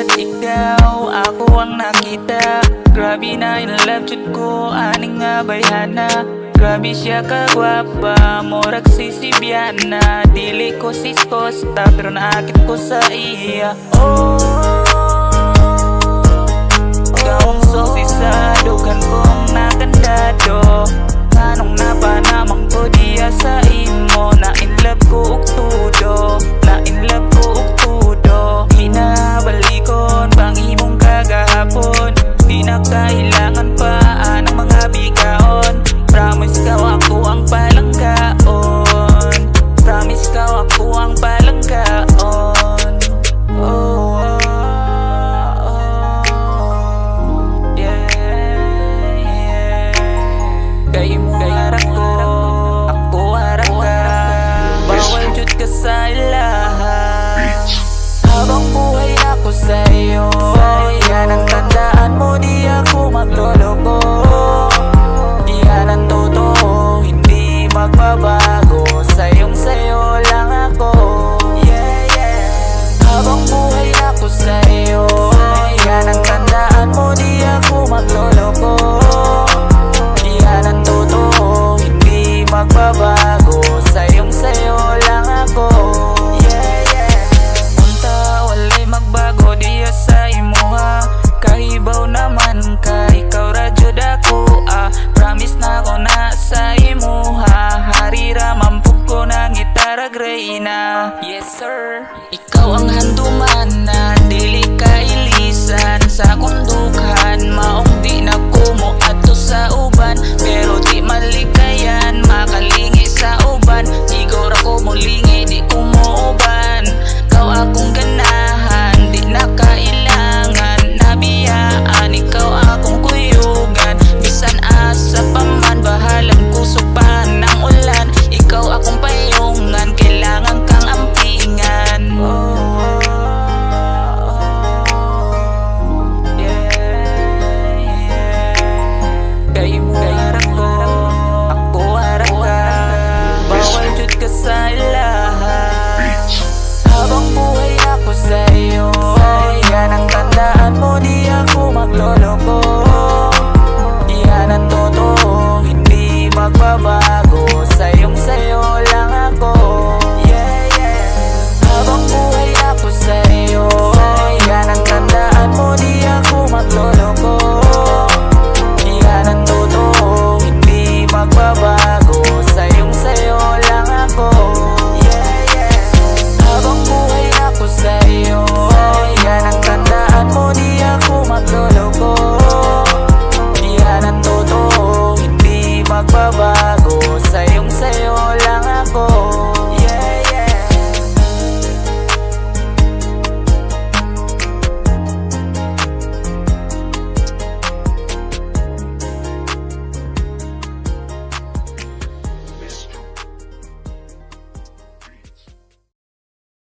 at ikaw, ako ang nakita. Grabe na in love jud ko, aning nga bayhana. Grabe siya kagwapa, morag si Biana. Dili ko si Costa, pero naakit ko sa iya. Oh, gawang sosisado, kan kong nakandado. Anong napanamang ko diya sa imo. Na in love ko ug tudo, na in love ko ug tudo. Hinabalikon pang imong kagahapon. Di na kailangan pa ang mga bigaon. Promise ka ako ang palanggaon. Promise ka ako ang palanggaon. Oh, yeah, yeah. Kay mo harap ko, ako harap ka. Bawal jud ka sa ilaha. Habang buhay ako sa'yo, yan ang tandaan mo, di ako magloloko. Yan ang totoo, hindi magbabago. Sayong-sayo lang ako, yeah, yeah. Habang buhay ako sa'yo, yan ang tandaan mo, di ako magloloko. Yan ang totoo, hindi magbabago. Sayong-sayo lang ako, yeah, yeah. Unta walay magbago diya sa imuha. Kahibaw naman ka, ikaw ra jud ako, ah. Promise na ko na sa imuha. Harira mampug ko ng gitara greyna. Yes sir, ikaw ang handuman na dili ka ilisan. Sa kundukhan, maong di na kumo ato sa uban. Pero di malikayan, makalingi sa uban. Siguro ko mulingi, di ko muuban. Kau akong ganahan, di na kailangan nabiyaan. Ikaw akong kuyugan, bisan asa pa man. Bahalang kusupan ng ulan. Ikaw akong payungan, kailangan kang ampingan. Oh, yeah, yeah. Kay mo harap ko, ako harap ka. Bawal jud ka sa ilaha. Habang buhay ako sa'yo, yan ang tandaan mo, di ako magloloko. Yan ang totoo, hindi magbabago. Sayong-sayo lang ako, yeah, yeah. Habang buhay ako sa'yo, yan ang tandaan mo, di ako magloloko. Yan ang totoo, hindi magbabago. Sayong-sayo lang ako, yeah, yeah. Habang buhay ako sa'yo, yan ang tandaan mo, di ako magloloko. Yan ang totoo, hindi magbabago.